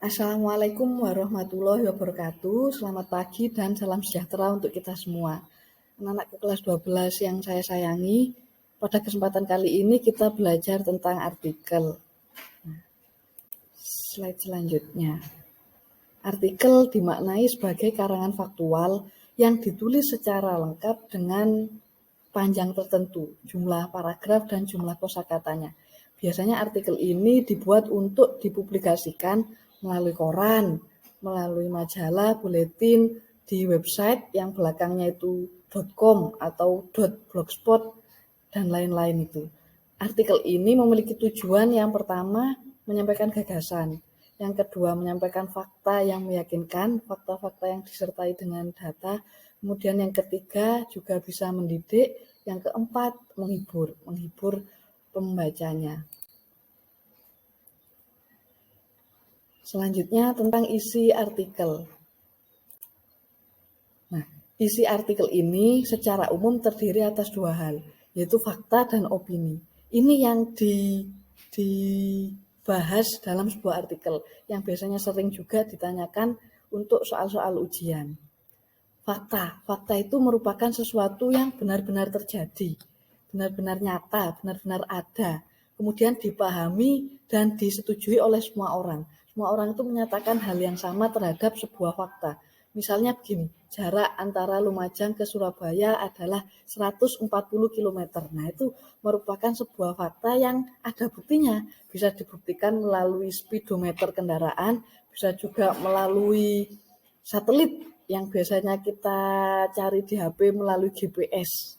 Assalamualaikum warahmatullahi wabarakatuh. Selamat pagi dan salam sejahtera untuk kita semua. Anak-anak kelas 12 yang saya sayangi, pada kesempatan kali ini kita belajar tentang artikel. Slide selanjutnya. Artikel dimaknai sebagai karangan faktual yang ditulis secara lengkap dengan panjang tertentu, jumlah paragraf dan jumlah kosakatanya. Biasanya artikel ini dibuat untuk dipublikasikan melalui koran, melalui majalah, buletin, di website yang belakangnya itu .com atau .blogspot dan lain-lain itu. Artikel ini memiliki tujuan yang pertama menyampaikan gagasan, yang kedua menyampaikan fakta yang meyakinkan, fakta-fakta yang disertai dengan data, kemudian yang ketiga juga bisa mendidik, yang keempat menghibur pembacanya. Selanjutnya tentang isi artikel. Nah, isi artikel ini secara umum terdiri atas dua hal, yaitu fakta dan opini. Ini yang dibahas dalam sebuah artikel, yang biasanya sering juga ditanyakan untuk soal-soal ujian. Fakta itu merupakan sesuatu yang benar-benar terjadi, benar-benar nyata, benar-benar ada, kemudian dipahami dan disetujui oleh semua orang. Semua orang itu menyatakan hal yang sama terhadap sebuah fakta. Misalnya begini, jarak antara Lumajang ke Surabaya adalah 140 km. Nah, itu merupakan sebuah fakta yang ada buktinya. Bisa dibuktikan melalui speedometer kendaraan, bisa juga melalui satelit yang biasanya kita cari di HP melalui GPS.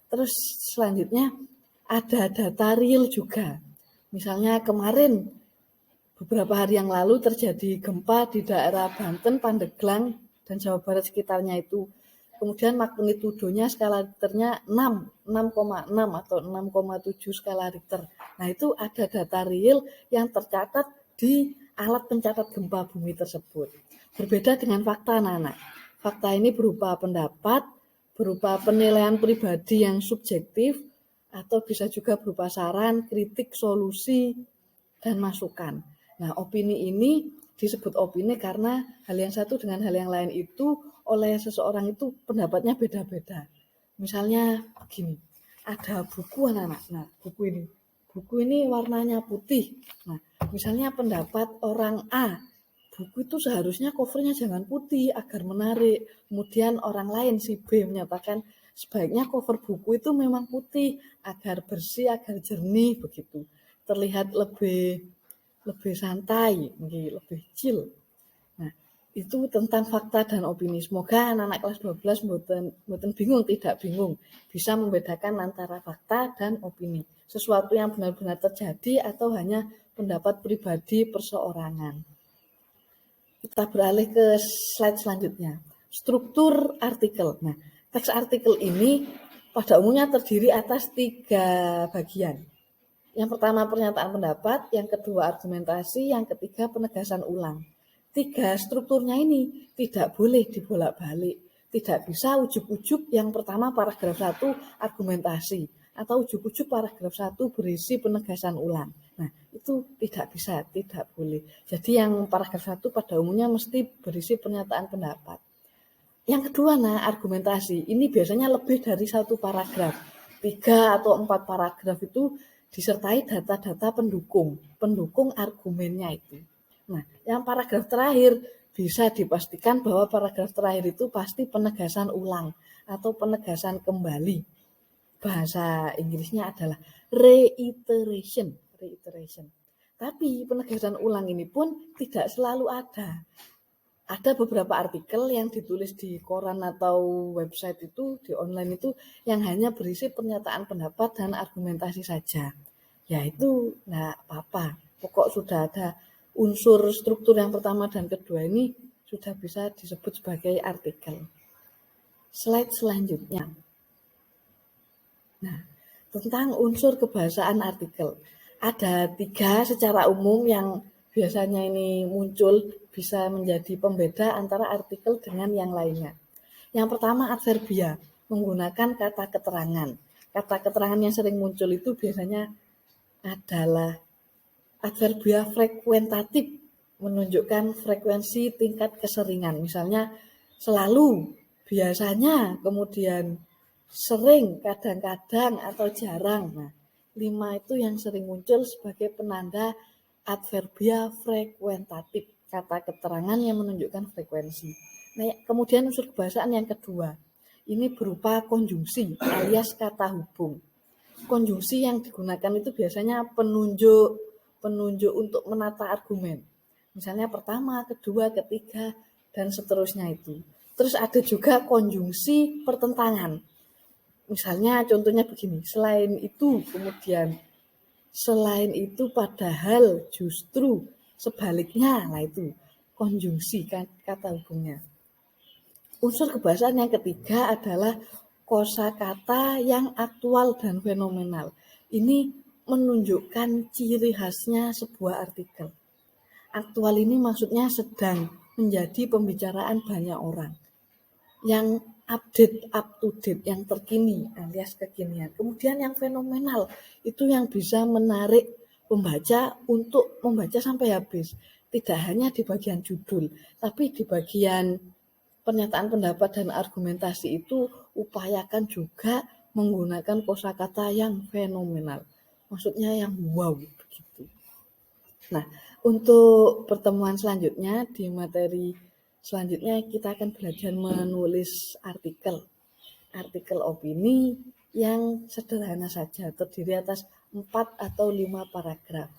Terus selanjutnya ada data real juga. Misalnya kemarin beberapa hari yang lalu terjadi gempa di daerah Banten, Pandeglang, dan Jawa Barat sekitarnya itu. Kemudian magnitudonya skala Richternya 6,6 atau 6,7 skala Richter. Nah, itu ada data real yang tercatat di alat pencatat gempa bumi tersebut. Berbeda dengan fakta, anak-anak. Fakta ini berupa pendapat, berupa penilaian pribadi yang subjektif, atau bisa juga berupa saran, kritik, solusi, dan masukan. Nah, opini ini disebut opini karena hal yang satu dengan hal yang lain itu oleh seseorang itu pendapatnya beda-beda. Misalnya begini, ada buku anak-anak. Nah, buku ini warnanya putih. Nah, misalnya pendapat orang A, buku itu seharusnya covernya jangan putih agar menarik. Kemudian orang lain si B menyatakan sebaiknya cover buku itu memang putih agar bersih, agar jernih begitu. Terlihat lebih santai, lebih chill. Nah, itu tentang fakta dan opini. Semoga anak-anak kelas 12 mboten bingung, tidak bingung. Bisa membedakan antara fakta dan opini. Sesuatu yang benar-benar terjadi atau hanya pendapat pribadi perseorangan. Kita beralih ke slide selanjutnya. Struktur artikel. Nah, teks artikel ini pada umumnya terdiri atas 3 bagian. Yang pertama pernyataan pendapat, yang kedua argumentasi, yang ketiga penegasan ulang. 3 strukturnya ini tidak boleh dibolak-balik. Tidak bisa ujuk-ujuk yang pertama paragraf 1 argumentasi, atau ujuk-ujuk paragraf 1 berisi penegasan ulang. Nah, itu tidak bisa, tidak boleh. Jadi yang paragraf 1 pada umumnya mesti berisi pernyataan pendapat. Yang kedua, argumentasi. Ini biasanya lebih dari 1 paragraf. 3 atau 4 paragraf itu disertai data-data pendukung argumennya itu. Nah, yang paragraf terakhir bisa dipastikan bahwa paragraf terakhir itu pasti penegasan ulang atau penegasan kembali. Bahasa Inggrisnya adalah reiteration. Tapi penegasan ulang ini pun tidak selalu ada. Ada beberapa artikel yang ditulis di koran atau website itu, di online itu, yang hanya berisi pernyataan pendapat dan argumentasi saja. Ya itu nggak apa-apa. Pokok sudah ada unsur struktur yang pertama dan kedua ini sudah bisa disebut sebagai artikel. Slide selanjutnya. Nah, tentang unsur kebahasaan artikel. Ada 3 secara umum yang biasanya ini muncul bisa menjadi pembeda antara artikel dengan yang lainnya. Yang pertama adverbia, menggunakan kata keterangan. Kata keterangan yang sering muncul itu biasanya adalah adverbia frekuentatif menunjukkan frekuensi tingkat keseringan. Misalnya selalu, biasanya, kemudian sering, kadang-kadang, atau jarang. Nah, 5 itu yang sering muncul sebagai penanda adverbia frekuentatif, kata keterangan yang menunjukkan frekuensi. Nah, kemudian unsur kebahasaan yang kedua, ini berupa konjungsi alias kata hubung. Konjungsi yang digunakan itu biasanya penunjuk untuk menata argumen. Misalnya pertama, kedua, ketiga, dan seterusnya itu. Terus ada juga konjungsi pertentangan. Misalnya contohnya begini, selain itu padahal justru sebaliknya. Nah itu konjungsi kata hubungnya. Unsur kebahasaan yang ketiga adalah kosakata yang aktual dan fenomenal. Ini menunjukkan ciri khasnya sebuah artikel. Aktual ini maksudnya sedang menjadi pembicaraan banyak orang. Yang update, up to date, yang terkini alias kekinian. Kemudian yang fenomenal itu yang bisa menarik pembaca untuk membaca sampai habis. Tidak hanya di bagian judul, tapi di bagian pernyataan pendapat dan argumentasi itu upayakan juga menggunakan kosakata yang fenomenal. Maksudnya yang wow begitu. Nah, untuk pertemuan selanjutnya di materi selanjutnya kita akan belajar menulis artikel opini yang sederhana saja, terdiri atas 4 atau 5 paragraf.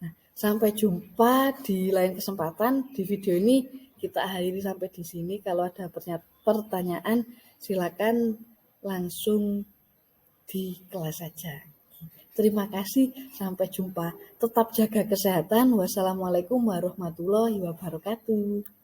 Nah, sampai jumpa di lain kesempatan. Di video ini kita akhiri sampai di sini. Kalau ada pertanyaan, silakan langsung di kelas saja. Terima kasih, sampai jumpa. Tetap jaga kesehatan. Wassalamualaikum warahmatullahi wabarakatuh.